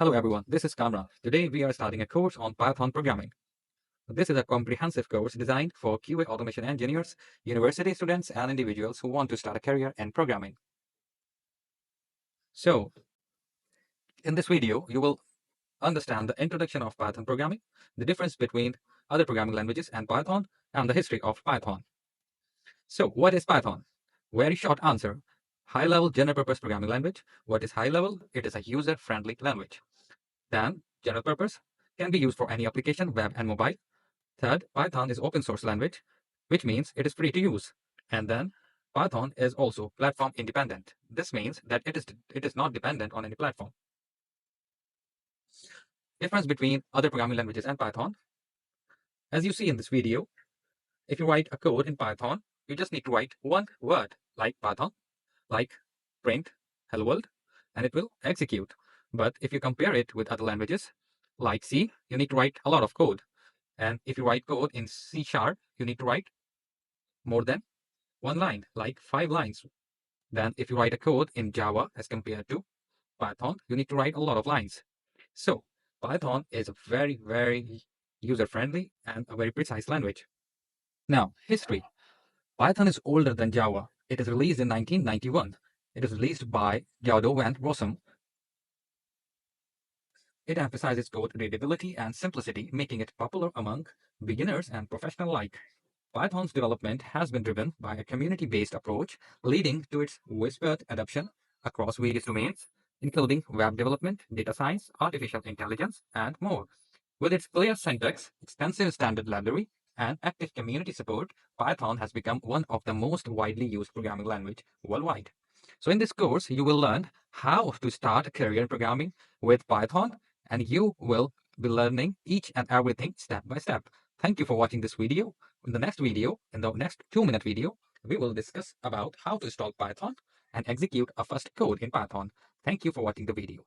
Hello everyone, this is Kamran. Today we are starting a course on Python programming. This is a comprehensive course designed for QA automation engineers, university students, and individuals who want to start a career in programming. So, in this video, you will understand the introduction of Python programming, the difference between other programming languages and Python, and the history of Python. So, what is Python? Very short answer. High-level general-purpose programming language. What is high-level? It is a user-friendly language. Then, general purpose can be used for any application, web and mobile. Third, Python is open source language, which means it is free to use. And then Python is also platform independent. This means that it is not dependent on any platform. Difference between other programming languages and Python. As you see in this video, if you write a code in Python, you just need to write one word like Python, like print hello world, and it will execute. But if you compare it with other languages like C, you need to write a lot of code. And if you write code in C#, you need to write more than one line, like 5 lines. Then if you write a code in Java as compared to Python, you need to write a lot of lines. So Python is a very, very user-friendly and a very precise language. Now, history. Python is older than Java. It is released in 1991. It is released by Jaudo and Rossum. It emphasizes code readability and simplicity, making it popular among beginners and professionals alike. Python's development has been driven by a community-based approach, leading to its widespread adoption across various domains, including web development, data science, artificial intelligence, and more. With its clear syntax, extensive standard library, and active community support, Python has become one of the most widely used programming language worldwide. So in this course, you will learn how to start a career in programming with Python, and you will be learning each and everything step by step. Thank you for watching this video. In the next 2-minute video, we will discuss about how to install Python and execute a first code in Python. Thank you for watching the video.